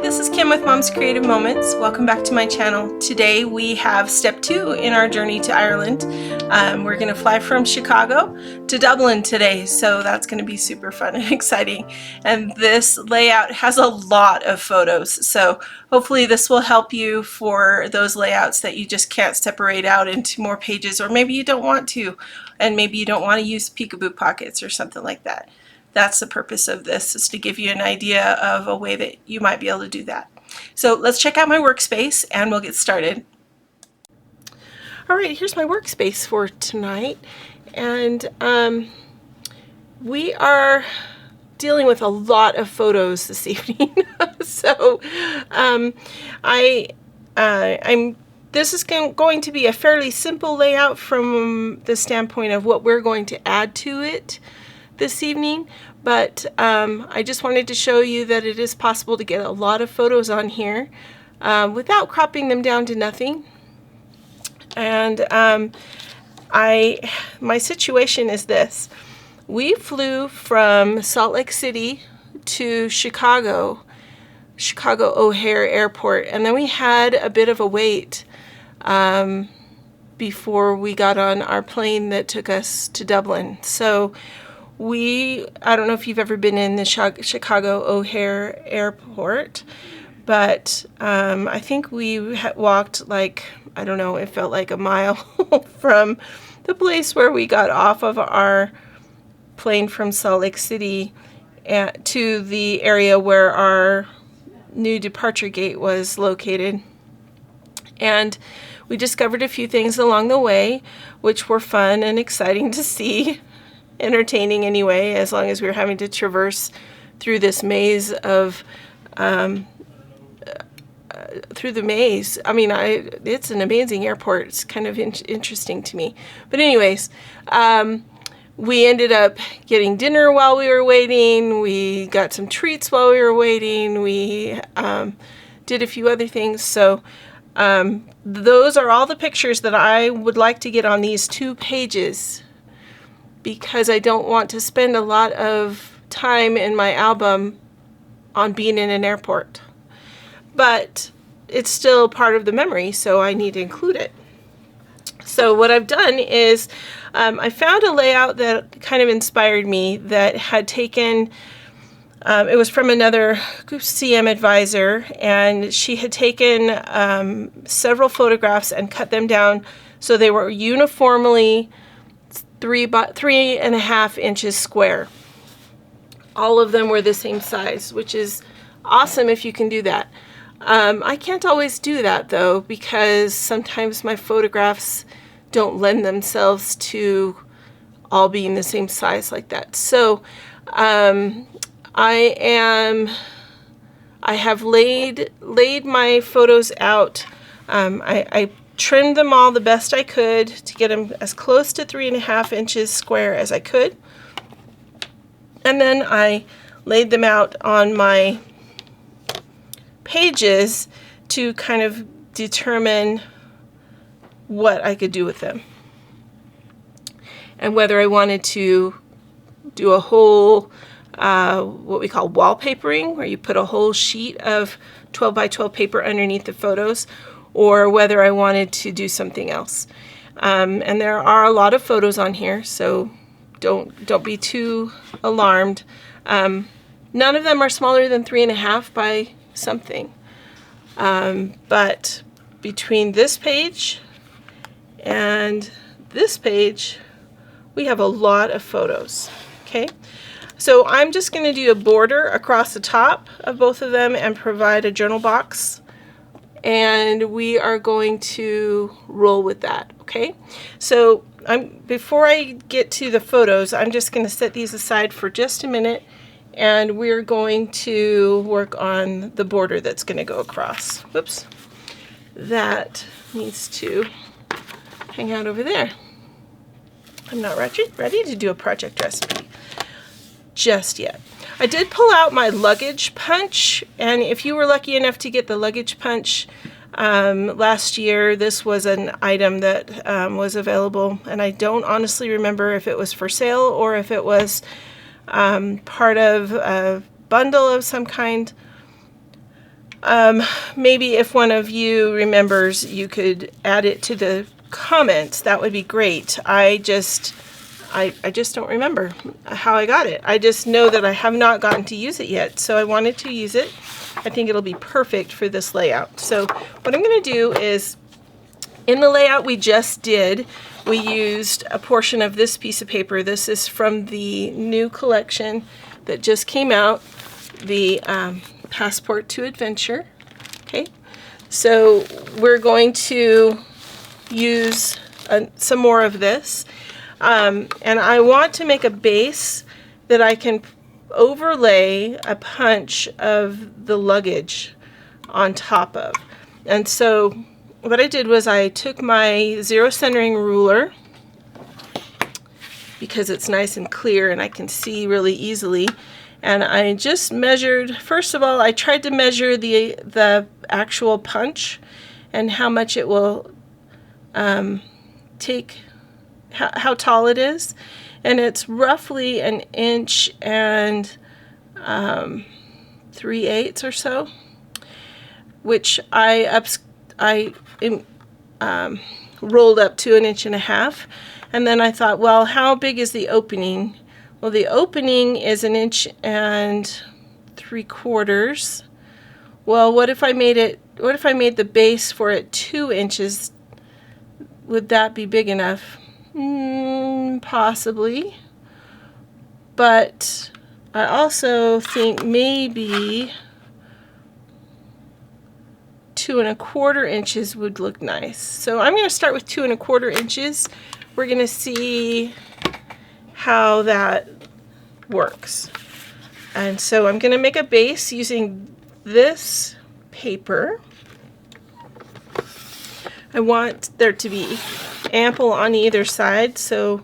this is Kim with Mom's Creative Moments. Welcome back to my channel. Today we have step 2 in our journey to Ireland. We're going to fly from Chicago to Dublin today, so that's going to be super fun and exciting. And this layout has a lot of photos, so hopefully this will help you for those layouts that you just can't separate out into more pages, or maybe you don't want to, and maybe you don't want to use peekaboo pockets or something like that. That's the purpose of this, is to give you an idea of a way that you might be able to do that. So let's check out my workspace and we'll get started. All right, here's my workspace for tonight. And we are dealing with a lot of photos this evening. So this is going to be a fairly simple layout from the standpoint of what we're going to add to it this evening, but I just wanted to show you that it is possible to get a lot of photos on here without cropping them down to nothing. And my situation is this. We flew from Salt Lake City to Chicago O'Hare Airport, and then we had a bit of a wait before we got on our plane that took us to Dublin. So I don't know if you've ever been in the Chicago O'Hare Airport, but I think we walked like, I don't know, it felt like a mile from the place where we got off of our plane from Salt Lake City to the area where our new departure gate was located. And we discovered a few things along the way, which were fun and exciting to see. Entertaining anyway, as long as we were having to traverse through this maze of through the maze. I mean, it's an amazing airport. It's kind of interesting to me. But anyways, we ended up getting dinner while we were waiting. We got some treats while we were waiting. We did a few other things. So those are all the pictures that I would like to get on these 2 pages, because I don't want to spend a lot of time in my album on being in an airport. But it's still part of the memory, so I need to include it. So what I've done is I found a layout that kind of inspired me, that had taken, it was from another CM advisor, and she had taken several photographs and cut them down so they were uniformly 3.5 inches square. All of them were the same size, which is awesome if you can do that. I can't always do that though, because sometimes my photographs don't lend themselves to all being the same size like that. So I have laid my photos out. I trimmed them all the best I could to get them as close to 3.5 inches square as I could. And then I laid them out on my pages to kind of determine what I could do with them, and whether I wanted to do a whole what we call wallpapering, where you put a whole sheet of 12 by 12 paper underneath the photos, or whether I wanted to do something else. And there are a lot of photos on here, so don't be too alarmed. None of them are smaller than 3.5 by something. But between this page and this page, we have a lot of photos. Okay, so I'm just going to do a border across the top of both of them and provide a journal box, and we are going to roll with that. Okay, so before I get to the photos, I'm just going to set these aside for just a minute, and we're going to work on the border that's going to go across. Whoops, that needs to hang out over there. I'm not ready to do a project recipe just yet. I did pull out my luggage punch, and if you were lucky enough to get the luggage punch last year, this was an item that was available, and I don't honestly remember if it was for sale or if it was part of a bundle of some kind. Maybe if one of you remembers, you could add it to the comments. That would be great. I just don't remember how I got it. I just know that I have not gotten to use it yet, so I wanted to use it. I think it'll be perfect for this layout. So what I'm going to do is, in the layout we just did, we used a portion of this piece of paper. This is from the new collection that just came out, the Passport to Adventure. Okay, so we're going to use some more of this, and I want to make a base that I can overlay a punch of the luggage on top of. And so what I did was I took my zero centering ruler, because it's nice and clear and I can see really easily, and I just measured. First of all, I tried to measure the actual punch and how much it will take, how tall it is, and it's roughly 1 inch and 3/8 or so, which I rolled up to 1.5 inches, and then I thought, well, how big is the opening? Well, the opening is 1 3/4 inches. Well, what if I made the base for it 2 inches? Would that be big enough? Possibly. But I also think maybe 2¼ inches would look nice. So I'm going to start with 2¼ inches. We're going to see how that works. And so I'm going to make a base using this paper. I want there to be ample on either side, so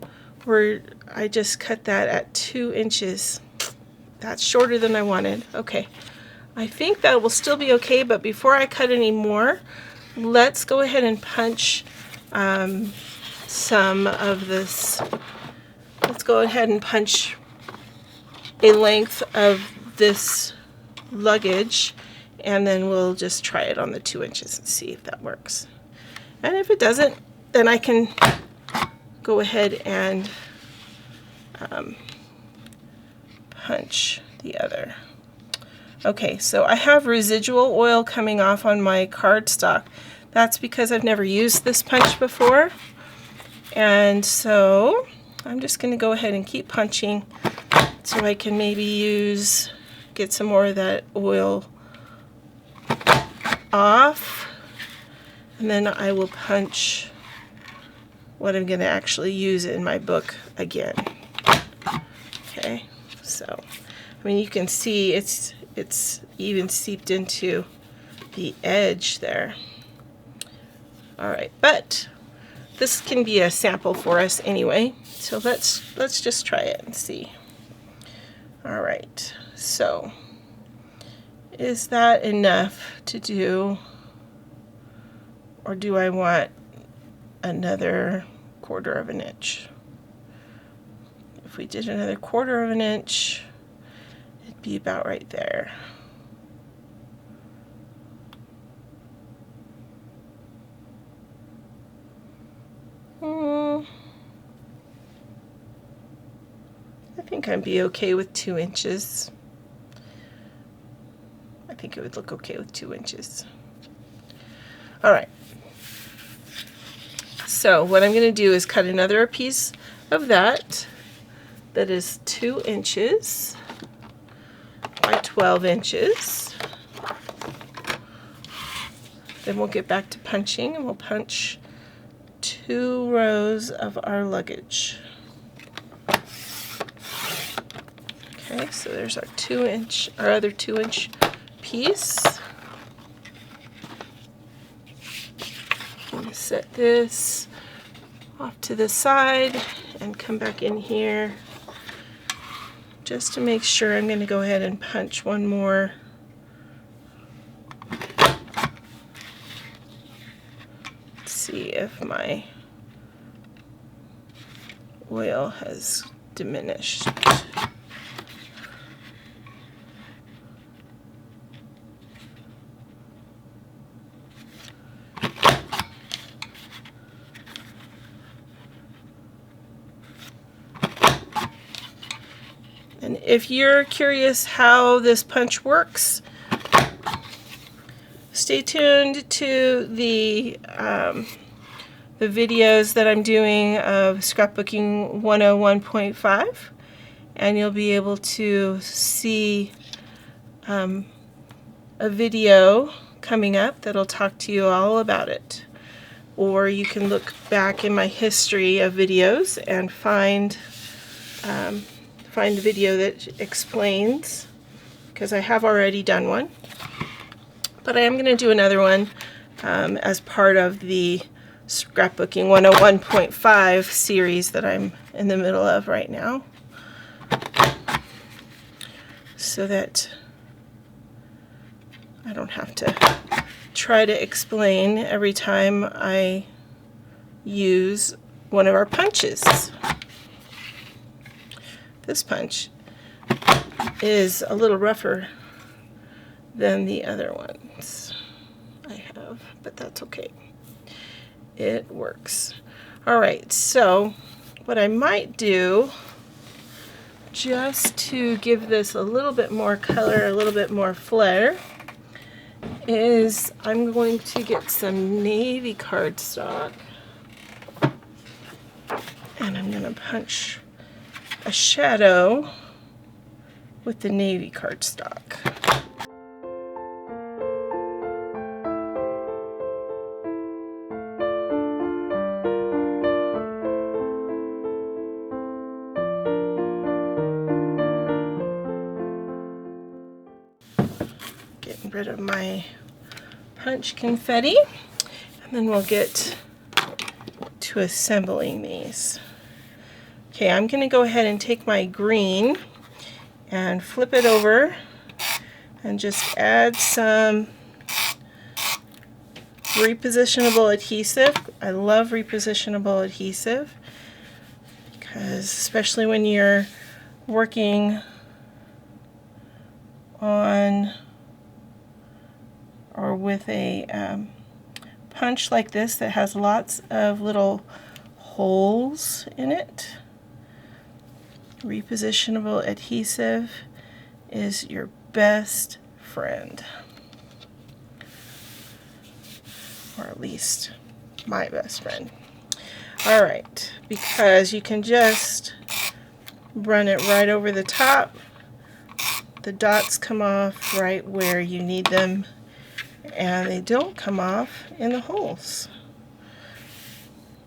I just cut that at 2 inches. That's shorter than I wanted. Okay, I think that will still be okay, but before I cut any more, let's go ahead and punch some of this. Let's go ahead and punch a length of this luggage, and then we'll just try it on the 2 inches and see if that works. And if it doesn't, then I can go ahead and punch the other. Okay, so I have residual oil coming off on my cardstock. That's because I've never used this punch before. And so I'm just going to go ahead and keep punching so I can maybe get some more of that oil off. And then I will punch what I'm going to actually use in my book again. Okay, so I mean, you can see it's even seeped into the edge there. All right, but this can be a sample for us anyway, so let's just try it and see. All right, so is that enough to do, or do I want another 1/4 inch? If we did another 1/4 inch, it'd be about right there. I think I'd be okay with 2 inches. I think it would look okay with 2 inches. All right. So what I'm going to do is cut another piece of that is 2 inches by 12 inches. Then we'll get back to punching, and we'll punch 2 rows of our luggage. Okay, so there's our other 2 inch piece. I'm going to set this off to the side and come back in here just to make sure. I'm going to go ahead and punch one more. Let's see if my oil has diminished. And if you're curious how this punch works, stay tuned to the videos that I'm doing of Scrapbooking 101.5, and you'll be able to see a video coming up that'll talk to you all about it. Or you can look back in my history of videos and find the video that explains, because I have already done one. But I am going to do another one as part of the Scrapbooking 101.5 series that I'm in the middle of right now, so that I don't have to try to explain every time I use one of our punches. This punch is a little rougher than the other ones I have, but that's okay. It works. Alright, so what I might do, just to give this a little bit more color, a little bit more flair, is I'm going to get some navy cardstock, and I'm going to punch a shadow with the navy cardstock. Getting rid of my punch confetti, and then we'll get to assembling these. Okay, I'm going to go ahead and take my green and flip it over and just add some repositionable adhesive. I love repositionable adhesive, because especially when you're working on or with a punch like this that has lots of little holes in it, repositionable adhesive is your best friend, or at least my best friend. Alright, because you can just run it right over the top. The dots come off right where you need them, and they don't come off in the holes.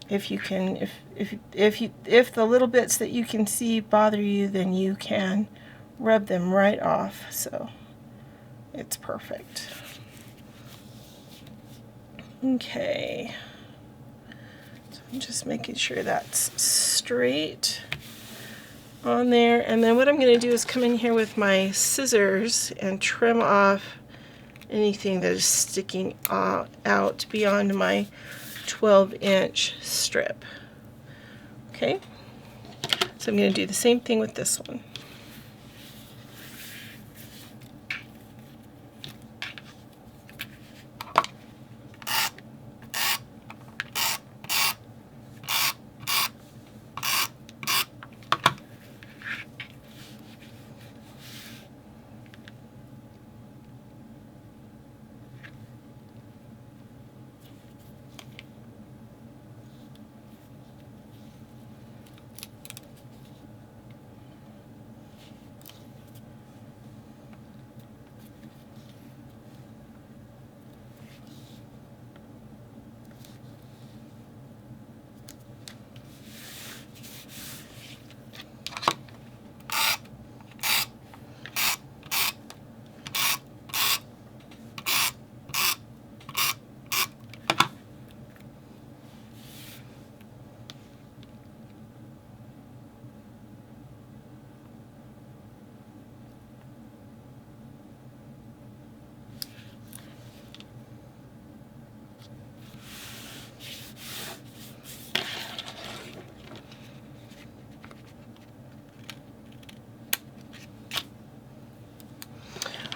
If you can, if the little bits that you can see bother you, then you can rub them right off, so it's perfect. Okay, so I'm just making sure that's straight on there, and then what I'm going to do is come in here with my scissors and trim off anything that is sticking out beyond my 12-inch strip. Okay, so I'm going to do the same thing with this one.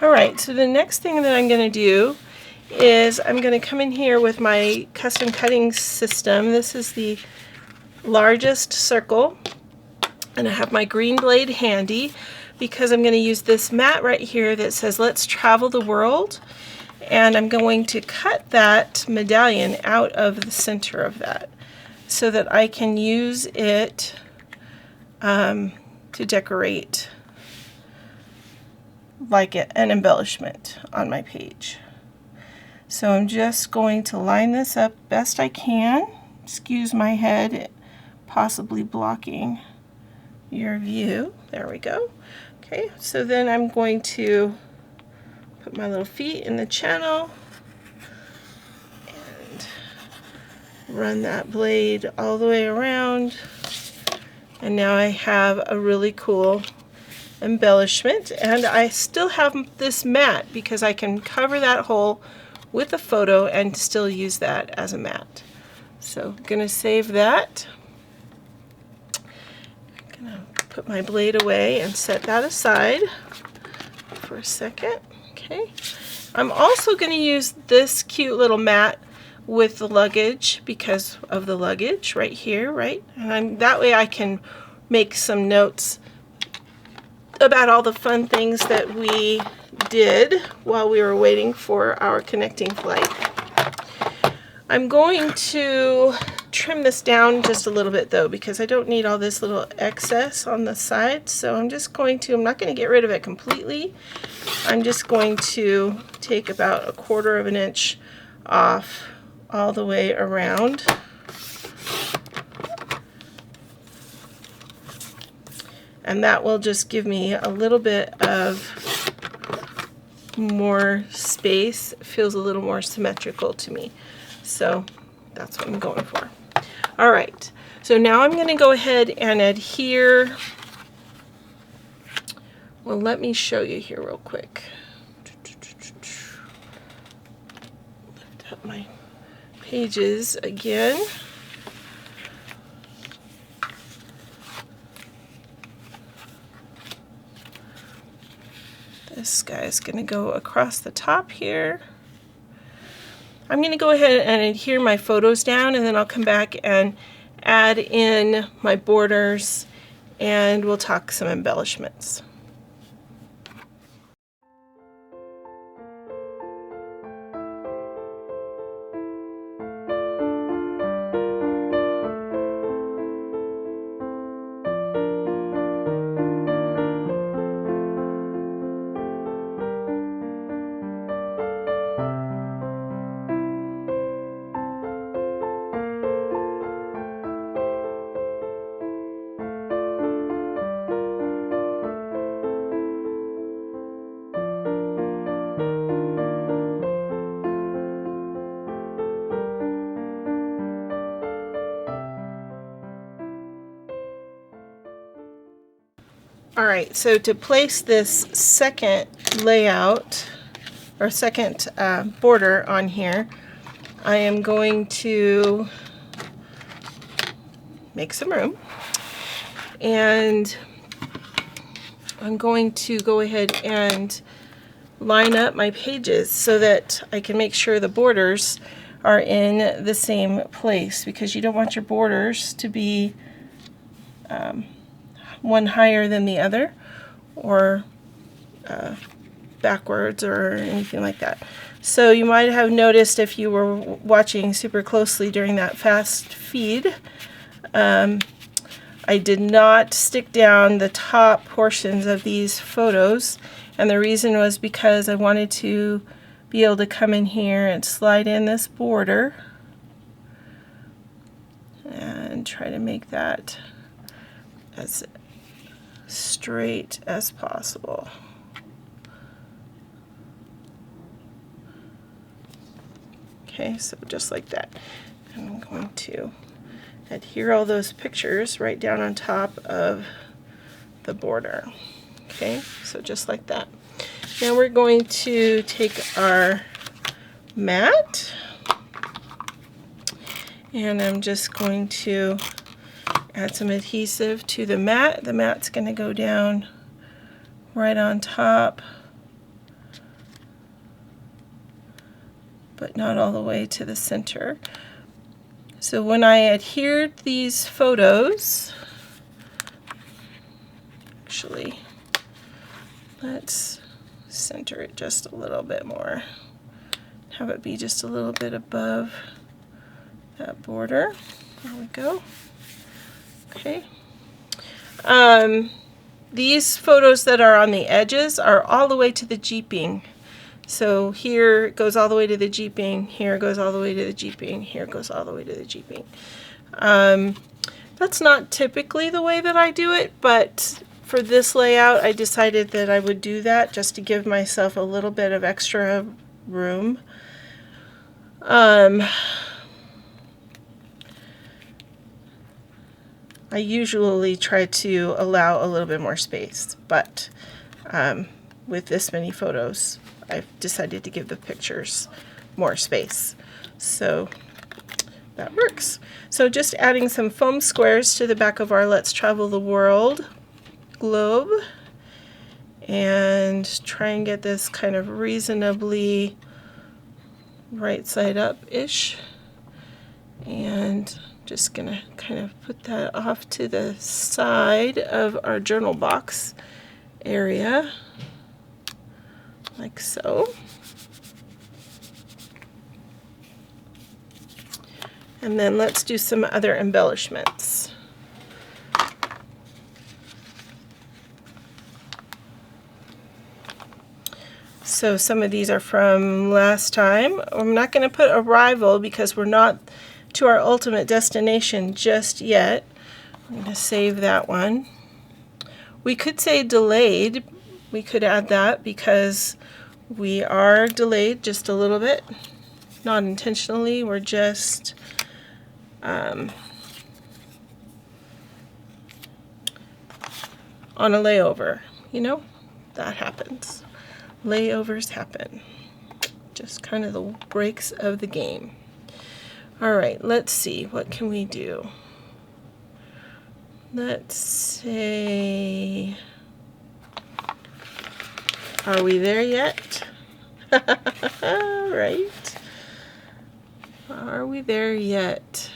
Alright, so the next thing that I'm going to do is I'm going to come in here with my custom cutting system. This is the largest circle, And I have my green blade handy because I'm going to use this mat right here that says "Let's Travel the World," and I'm going to cut that medallion out of the center of that so that I can use it to decorate like an embellishment on my page. So I'm just going to line this up best I can. Excuse my head possibly blocking your view. There we go. Okay, so then I'm going to put my little feet in the channel and run that blade all the way around. And now I have a really cool embellishment, and I still have this mat because I can cover that hole with a photo and still use that as a mat. So I'm going to save that. I'm going to put my blade away and set that aside for a second. Okay. I'm also going to use this cute little mat with the luggage because of the luggage right here, right? And that way I can make some notes about all the fun things that we did while we were waiting for our connecting flight. I'm going to trim this down just a little bit though, because I don't need all this little excess on the side. So I'm not going to get rid of it completely. I'm just going to take about 1/4 of an inch off all the way around. And that will just give me a little bit of more space. It feels a little more symmetrical to me. So that's what I'm going for. All right, so now I'm going to go ahead and adhere. Well, let me show you here real quick. Lift up my pages again. This guy is going to go across the top here. I'm going to go ahead and adhere my photos down, and then I'll come back and add in my borders, and we'll talk some embellishments. Alright, so to place this second layout, or second border on here, I am going to make some room, and I'm going to go ahead and line up my pages so that I can make sure the borders are in the same place, because you don't want your borders to be one higher than the other, or backwards or anything like that. So you might have noticed, if you were watching super closely during that fast feed, I did not stick down the top portions of these photos, and the reason was because I wanted to be able to come in here and slide in this border and try to make that as straight as possible. Okay, so just like that. And I'm going to adhere all those pictures right down on top of the border. Okay, so just like that. Now we're going to take our mat, and I'm just going to add some adhesive to the mat. The mat's going to go down right on top, but not all the way to the center. So when I adhered these photos, actually. Let's center it just a little bit more. Have it be just a little bit above that border. There we go. Okay. These photos that are on the edges are all the way to the jeeping. So here it goes all the way to the jeeping, here it goes all the way to the jeeping, here it goes all the way to the jeeping. That's not typically the way that I do it, but for this layout I decided that I would do that just to give myself a little bit of extra room. I usually try to allow a little bit more space, but with this many photos, I've decided to give the pictures more space. So that works. So just adding some foam squares to the back of our Let's Travel the World globe, and try and get this kind of reasonably right side up-ish. And just gonna kind of put that off to the side of our journal box area, like so. And then let's do some other embellishments. So some of these are from last time. I'm not going to put arrival because we're not to our ultimate destination just yet. I'm going to save that one. We could say delayed. We could add that because we are delayed just a little bit. Not intentionally, we're just on a layover. You know, that happens. Layovers happen. Just kind of the breaks of the game. All right, let's see, what can we do? Let's say, are we there yet? Right? Are we there yet?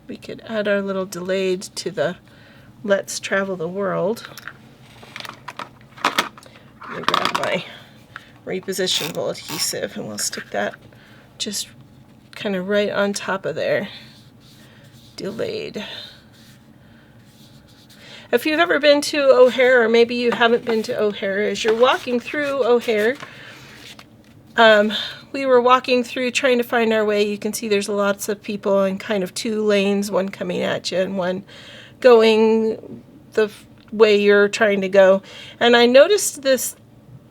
We could add our little delayed to the Let's Travel the World. Let me grab my repositionable adhesive and we'll stick that just kind of right on top of there. Delayed. If you've ever been to O'Hare, or maybe you haven't been to O'Hare, as you're walking through O'Hare, we were walking through trying to find our way. You can see there's lots of people in kind of two lanes, one coming at you and one going the way you're trying to go. And I noticed this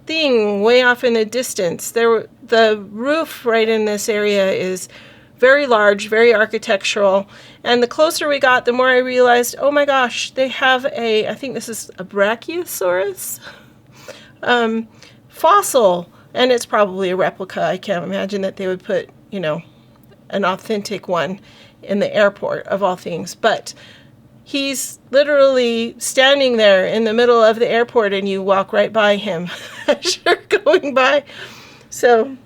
thing way off in the distance. The roof right in this area is very large, very architectural. And the closer we got, the more I realized, oh my gosh, they have I think this is a Brachiosaurus fossil. And it's probably a replica. I can't imagine that they would put, you know, an authentic one in the airport of all things. But he's literally standing there in the middle of the airport and you walk right by him as you're going by. So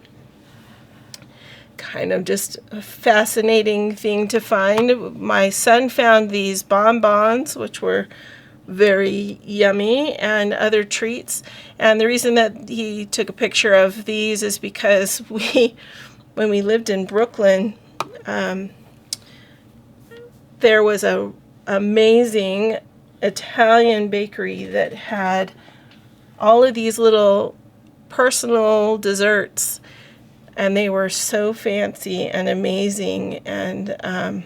kind of just a fascinating thing to find. My son found these bonbons, which were very yummy, and other treats. And the reason that he took a picture of these is because when we lived in Brooklyn, there was a amazing Italian bakery that had all of these little personal desserts, and they were so fancy and amazing, and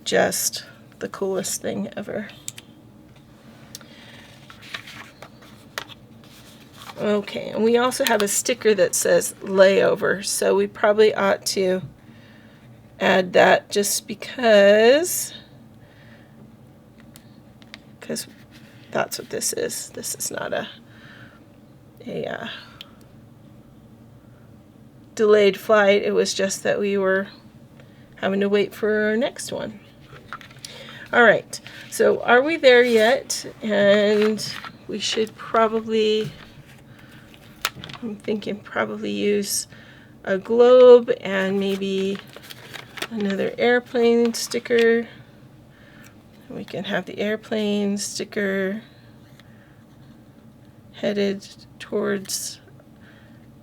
just the coolest thing ever. Okay, and we also have a sticker that says layover, so we probably ought to add that just because that's what this is. This is not a delayed flight. It was just that we were having to wait for our next one. All right, so are we there yet? And we should probably, I'm thinking probably use a globe and maybe another airplane sticker. We can have the airplane sticker headed towards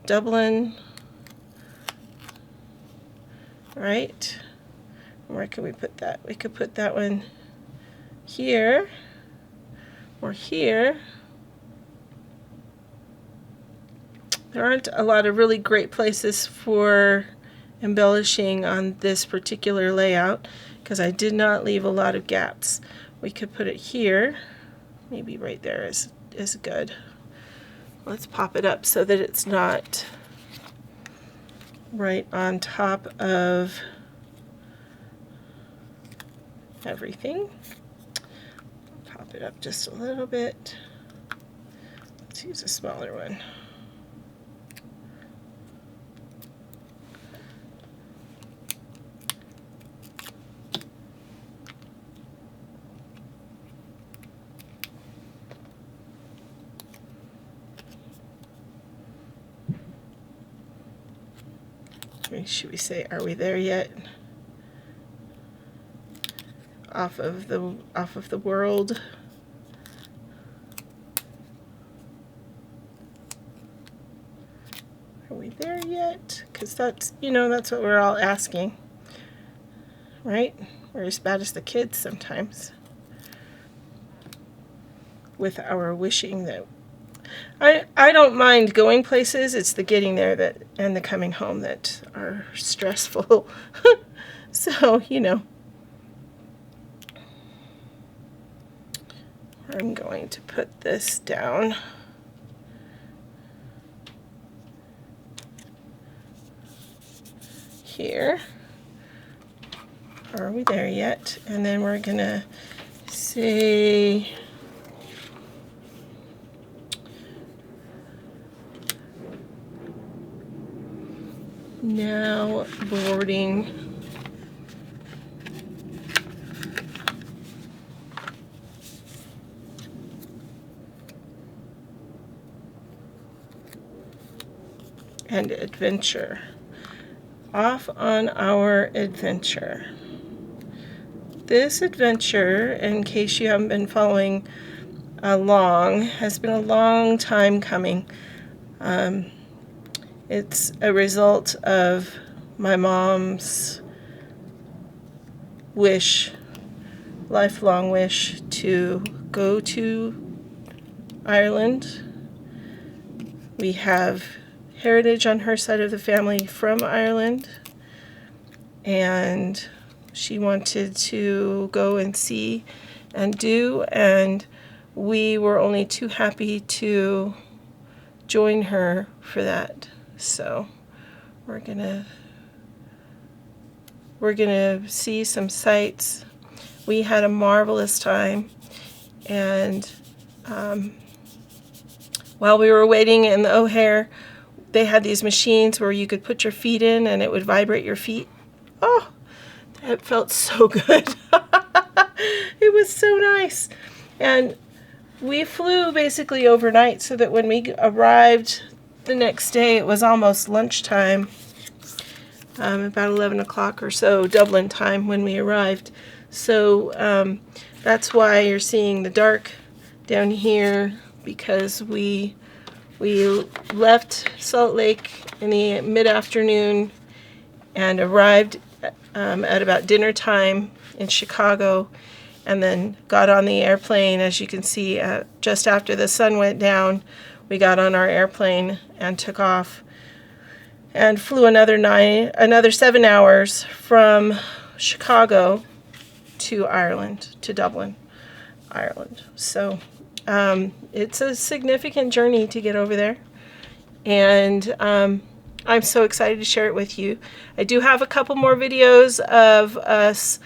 Dublin. Right? Where can we put that? We could put that one here or here. There aren't a lot of really great places for embellishing on this particular layout because I did not leave a lot of gaps. We could put it here. Maybe right there is good. Let's pop it up so that it's not right on top of everything. Pop it up just a little bit. Let's use a smaller one. Should we say, are we there yet? Off of the world. Are we there yet? Because that's, you know, that's what we're all asking, right? We're as bad as the kids sometimes with our wishing that I don't mind going places. It's the getting there that and the coming home that are stressful. So, you know, I'm going to put this down. Here. Are we there yet? And then we're gonna say now boarding and adventure. Off on our adventure. This adventure, in case you haven't been following along, has been a long time coming. It's a result of my mom's wish, lifelong wish, to go to Ireland. We have heritage on her side of the family from Ireland, and she wanted to go and see and do, and we were only too happy to join her for that. So we're gonna see some sights. We had a marvelous time, and while we were waiting in the O'Hare, they had these machines where you could put your feet in and it would vibrate your feet. Oh, that felt so good. It was so nice. And we flew basically overnight so that when we arrived the next day, it was almost lunchtime, about 11 o'clock or so, Dublin time, when we arrived. So that's why you're seeing the dark down here, because we left Salt Lake in the mid-afternoon and arrived at about dinner time in Chicago, and then got on the airplane. As you can see, just after the sun went down, we got on our airplane and took off and flew another 7 hours from Chicago to Ireland, to Dublin, Ireland. So it's a significant journey to get over there, and I'm so excited to share it with you. I do have a couple more videos of us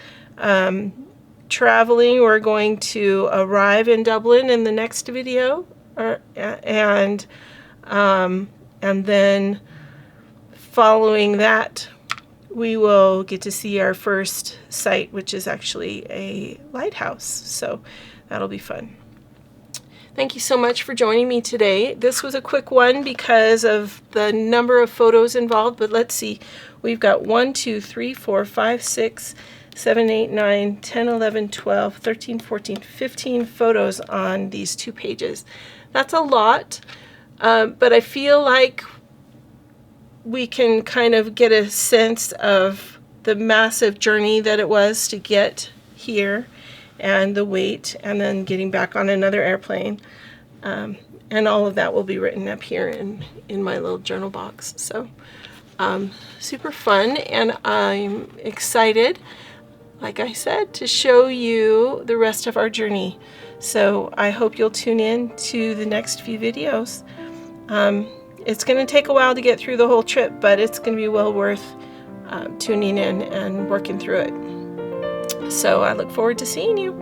traveling. We're going to arrive in Dublin in the next video, and then following that, we will get to see our first site, which is actually a lighthouse. So that'll be fun. Thank you so much for joining me today. This was a quick one because of the number of photos involved, but let's see. We've got 1, 2, 3, 4, 5, 6, 7, 8, 9, 10, 11, 12, 13, 14, 15 photos on these 2 pages. That's a lot, but I feel like we can kind of get a sense of the massive journey that it was to get here, and the wait, and then getting back on another airplane. And all of that will be written up here in my little journal box. So super fun, and I'm excited, like I said, to show you the rest of our journey. So I hope you'll tune in to the next few videos. It's going to take a while to get through the whole trip, but it's going to be well worth tuning in and working through it. So I look forward to seeing you.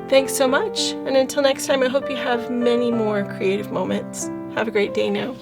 Thanks so much. And until next time, I hope you have many more creative moments. Have a great day now.